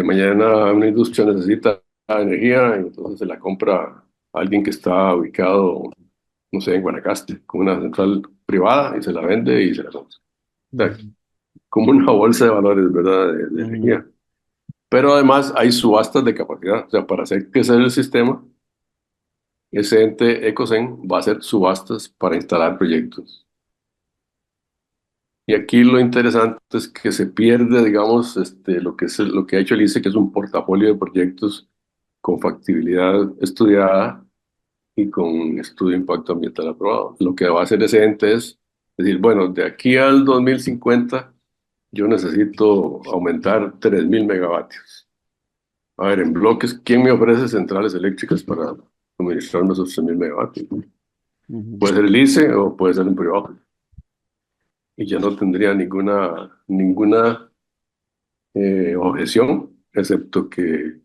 Mañana una industria necesita energía, entonces se la compra a alguien que está ubicado, no sé, en Guanacaste, con una central privada y se la vende y se la compra. O sea, ujú, como una bolsa de valores, ¿verdad? De ujú. energía. Pero además hay subastas de capacidad. O sea, para hacer crecer el sistema, ese ente Ecosen va a hacer subastas para instalar proyectos. Y aquí lo interesante es que se pierde, digamos, lo que ha hecho el ICE, que es un portafolio de proyectos con factibilidad estudiada y con estudio de impacto ambiental aprobado. Lo que va a hacer ese ente es decir, bueno, de aquí al 2050 yo necesito aumentar 3.000 megavatios. A ver, en bloques, ¿quién me ofrece centrales eléctricas para suministrarme esos 3.000 megavatios? Ujú. Puede ser el ICE o puede ser un privado. Y ya no tendría ninguna objeción, excepto que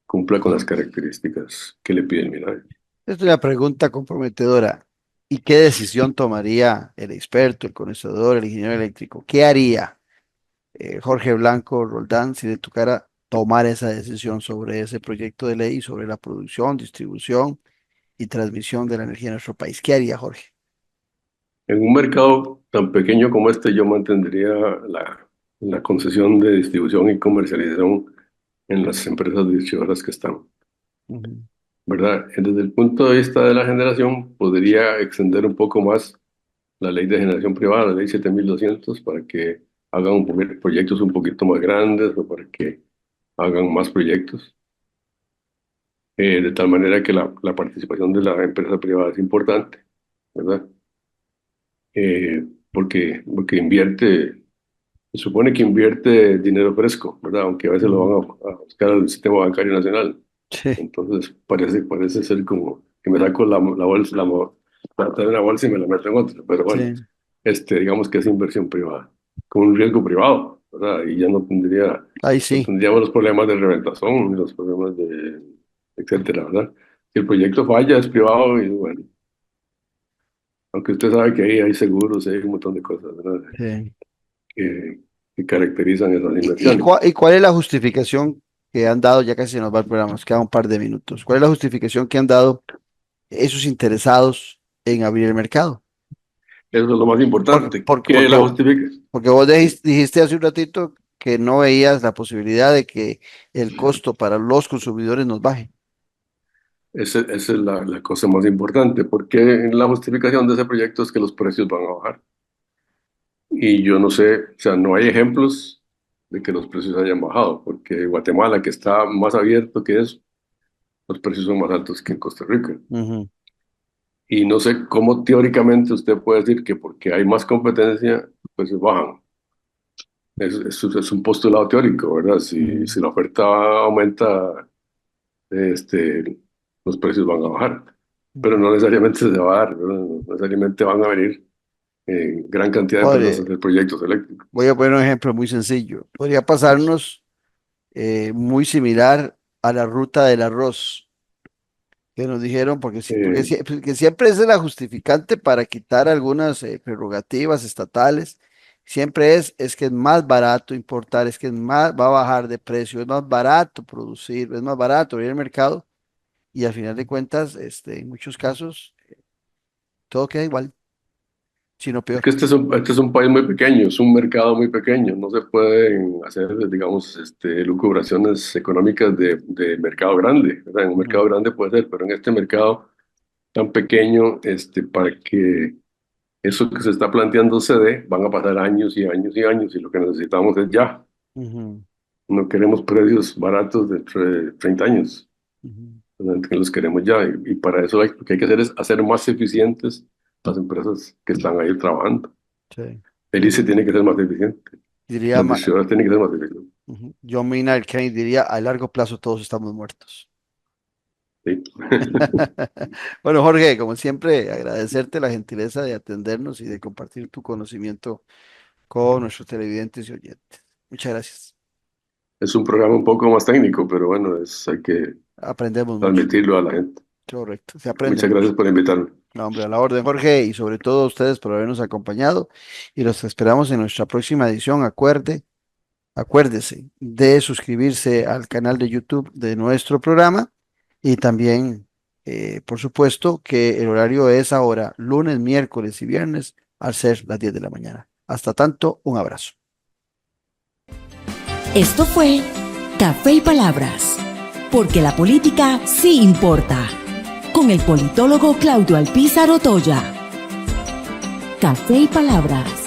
cumpla con las características que le pide el MINAE. Esta es una pregunta comprometedora. ¿Y qué decisión tomaría el experto, el conocedor, el ingeniero eléctrico? ¿Qué haría Jorge Blanco Roldán si le tocara tomar esa decisión sobre ese proyecto de ley, sobre la producción, distribución y transmisión de la energía en nuestro país? ¿Qué haría Jorge? En un mercado tan pequeño como este, yo mantendría la concesión de distribución y comercialización en las empresas distribuidoras que están, Ujú, ¿verdad? Desde el punto de vista de la generación, podría extender un poco más la ley de generación privada, la ley 7200, para que hagan proyectos un poquito más grandes o para que hagan más proyectos, de tal manera que la participación de la empresa privada es importante, ¿verdad? Porque invierte, se supone que invierte dinero fresco, ¿verdad? Aunque a veces lo ujú. van a buscar al sistema bancario nacional. Sí, Entonces parece ser como que me saco la bolsa, la traigo en una bolsa y me la meto en otra. Pero bueno, sí. digamos que es inversión privada, con un riesgo privado, ¿verdad? Y ya Ahí no sí, tendríamos los problemas de reventazón, ni los problemas etcétera, ¿verdad? Si el proyecto falla, es privado y bueno, aunque usted sabe que ahí hay seguros, hay un montón de cosas, ¿verdad? sí. Que, que caracterizan esas ¿Y inversiones. y cuál es la justificación que han dado? Ya casi se nos va el programa, nos queda un par de minutos. ¿Cuál es la justificación que han dado esos interesados en abrir el mercado? Eso es lo más Por- importante, por- que porque, la justifica. porque vos dijiste hace un ratito que no veías la posibilidad de que el costo para los consumidores nos baje. Esa es la cosa más importante, porque la justificación de ese proyecto es que los precios van a bajar. Y yo no sé, o sea, no hay ejemplos de que los precios hayan bajado, porque Guatemala, que está más abierto que eso, los precios son más altos que en Costa Rica. Ujú. Y no sé cómo teóricamente usted puede decir que porque hay más competencia, los precios bajan. Es un postulado teórico, ¿verdad? Si la oferta aumenta, los precios van a bajar, pero no necesariamente se va a dar, ¿verdad? No necesariamente van a venir gran cantidad de empresas a Podre- hacer proyectos eléctricos. Voy a poner un ejemplo muy sencillo. Podría pasarnos muy similar a la ruta del arroz que nos dijeron, Eh, porque siempre es la justificante para quitar algunas prerrogativas estatales. Siempre es que es más barato importar, es que es más, va a bajar de precio, es más barato producir, es más barato abrir el mercado y al final de cuentas, en muchos casos, todo queda igual, sino es peor. que este es un país muy pequeño, es un mercado muy pequeño, no se pueden hacer, digamos, lucubraciones económicas de mercado grande, ¿verdad? En un mercado Ujú, grande puede ser, pero en este mercado tan pequeño, para que eso que se está planteando se dé, van a pasar años y años y años, y lo que necesitamos es ya. ujú, No queremos precios baratos dentro de 30 años, ujú. ¿verdad? Que los queremos ya, y para eso lo que hay que hacer es hacer más eficientes las empresas que están ahí trabajando. Sí. El ICE tiene que ser más eficiente, Diría las distribuidoras tienen que ser más eficientes. John Maynard Keynes diría, a largo plazo todos estamos muertos. ¿Sí? Bueno, Jorge, como siempre, agradecerte la gentileza de atendernos y de compartir tu conocimiento con nuestros televidentes y oyentes. Muchas gracias. Es un programa un poco más técnico, pero bueno, hay que Aprendemos mucho. transmitirlo a la gente. Correcto, se aprende Muchas mucho. gracias por invitarme. No, hombre, a la orden, Jorge, y sobre todo a ustedes por habernos acompañado y los esperamos en nuestra próxima edición. Acuérdese de suscribirse al canal de YouTube de nuestro programa y también, por supuesto, que el horario es ahora lunes, miércoles y viernes al ser las 10 de la mañana. Hasta tanto, un abrazo. Esto fue Café y Palabras, porque la política sí importa, con el politólogo Claudio Alpizar Otoya. Café y Palabras.